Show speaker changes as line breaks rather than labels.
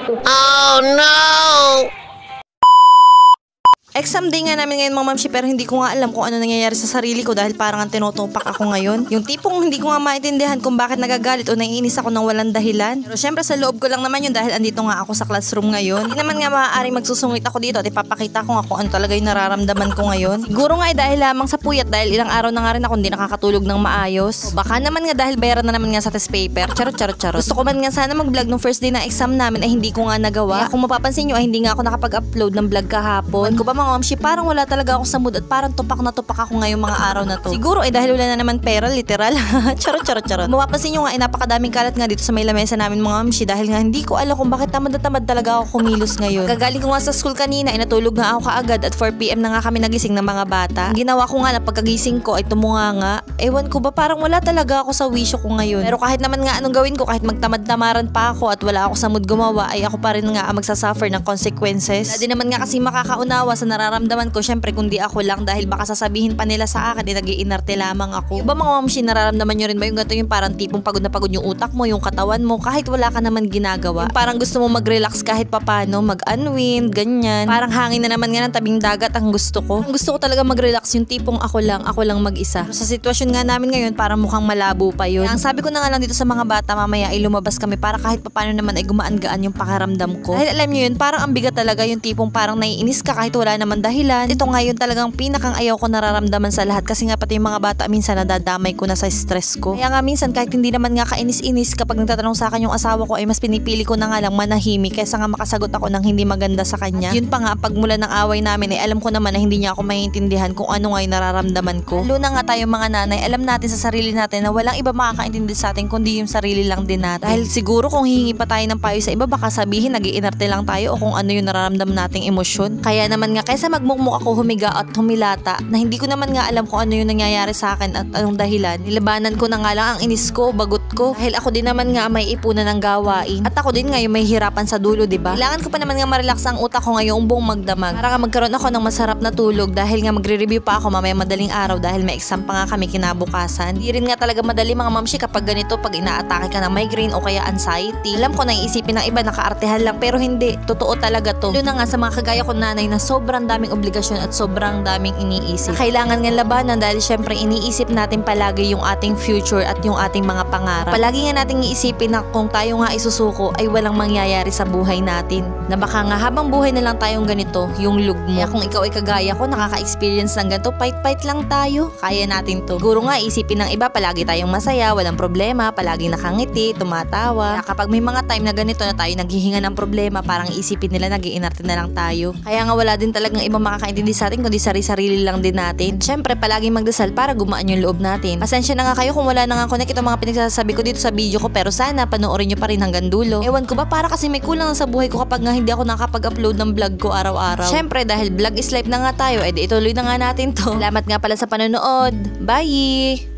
Oh no!
Exam day nga namin ngayon mga mamshi, pero hindi ko nga alam kung ano nangyayari sa sarili ko dahil parang ang tinutupak ako ngayon. Yung tipong hindi ko nga maintindihan kung bakit nagagalit o naiinis ako ng walang dahilan. Pero syempre sa loob ko lang naman yun dahil andito nga ako sa classroom ngayon. Hindi naman nga maaaring magsusungit ako dito at ipapakita ko nga kung ano talaga yung nararamdaman ko ngayon. Siguro nga dahil lamang sa puyat dahil ilang araw na nga rin ako hindi nakakatulog ng maayos. O baka naman nga dahil bayaran na naman nga sa test paper. Charot. Gusto ko man nga sana mag-vlog nung first day ng exam namin ay hindi ko nga nagawa. Kaya kung mapapansin nyo ay hindi nga ako nakapag-upload ng vlog kahapon. Ko ba mga mamshi, parang wala talaga ako sa mood at parang tupak na tupak ako ngayong mga araw na to. Siguro dahil wala na naman pera, literal. Charot. Mapapansin nyo nga napakadaming kalat nga dito sa may lamesa namin mga mamshi dahil nga hindi ko alam kung bakit tamad na tamad talaga ako kumilos ngayon. Kagaling ko nga sa school kanina ay natulog nga ako kaagad at 4 PM na nga kami nagising ng mga bata. Ang ginawa ko nga na pagkagising ko ay tumunga nga. Ewan ko ba parang wala talaga ako sa wisyo ko ngayon. Pero kahit naman nga anong gawin ko, kahit magtamad-tamaran pa ako at wala ako sa mood gumawa ay ako pa rin nga magsasuffer ng consequences. Wala din naman nga kasi makakaunawa sa nararamdaman ko. Syempre kundi ako lang dahil baka sasabihin pa nila sa akin nag-iinarte lamang ako. Iba mga mamshi, nararamdaman nyo rin ba yung ganito yung parang tipong pagod na pagod yung utak mo, yung katawan mo kahit wala ka naman ginagawa. Yung parang gusto mo mag-relax kahit papano, mag-unwind, ganyan. Parang hangin na naman nga ng tabing dagat ang gusto ko. Ang gusto ko talaga mag-relax yung tipong ako lang mag-isa. Pero sa sitwasyon nga namin ngayon parang mukhang malabo pa yun. Kaya ang sabi ko na nga lang dito sa mga bata mamaya ay lumabas kami para kahit papano naman ay gumaan-gaan yung pakiramdam ko. Dahil alam nyo yun, parang ang bigat talaga yung tipong parang naiinis ka kahit wala naman dahilan. Ito ngayon talagang pinakang ayaw ko nararamdaman sa lahat kasi nga pati yung mga bata minsan nadadamay ko na sa stress ko. Kaya nga minsan kahit hindi naman nga kainis-inis kapag nagtatanong sa akin yung asawa ko ay mas pinipili ko na nga lang manahimik kaysa nga makasagot ako ng hindi maganda sa kanya. At yun pa nga pagmula ng away namin ay alam ko naman na hindi niya ako maintindihan kung ano nga yung nararamdaman ko. Lalo na nga tayong mga nanay, alam natin sa sarili natin na walang iba makakaintindi sa atin kundi yung sarili lang din natin. Dahil siguro kung hihingi pa tayo ng payo sa iba baka sabihin nag-iinarte lang tayo o kung ano yung nararamdaman nating emosyon. Kaya naman nga kaysa magmukmuk ako humiga at humilata na hindi ko naman nga alam kung ano yung nangyayari sa akin at anong dahilan. Nilabanan ko na nga lang ang inis ko, bagot ko. Dahil ako din naman nga may ipunan ng gawain. At ako din nga yung may hirapan sa dulo, diba? Kailangan ko pa naman nga ma-relax ang utak ko ngayong buong magdamag. Para nga magkaroon ako ng masarap na tulog dahil nga magre-review pa ako mamaya madaling araw dahil may exam pa nga kami kinabukasan. Di rin nga talaga madali mga mamshi kapag ganito, pag inaatake ka ng migraine o kaya anxiety. Alam ko na iisipin ng iba nakaartehan lang pero hindi. Totoo talaga to. Lalo na nga sa mga kagaya ko nanay na sobrang daming obligasyon at sobrang daming iniisip. Kailangan nga labanan dahil syempre iniisip natin palagi yung ating future at yung ating mga pangarap. Palagi nga nating iisipin na kung tayo nga isusuko ay walang mangyayari sa buhay natin. Na baka nga habang buhay na lang tayong ganito, yung lugmo. Kaya kung ikaw ay kagaya ko, nakaka-experience ng ganito, fight lang tayo. Kaya natin to. Siguro nga isipin ng iba, palagi tayong masaya, walang problema, palaging nakangiti, tumatawa. Kaya kapag may mga time na ganito na tayo naghihinga ng problema, parang isipin nila nag-iinarte na lang tayo. Kaya nga wala din talagang ibang makakaintindi sa atin kundi sarili-sarili lang din natin. Syempre, palaging magdasal para gumaan yung loob natin. Pasensya na nga kayo kung wala na nga connect itong mga pinagsasabi ko dito sa video ko, pero sana panoorin nyo pa rin hanggang dulo. Ewan ko ba, para kasi may kulang sa buhay ko kapag nga hindi ako nakapag-upload ng vlog ko araw-araw. Syempre, dahil vlog is life na nga tayo, edi ituloy na nga natin to. Salamat nga pala sa panonood. Bye!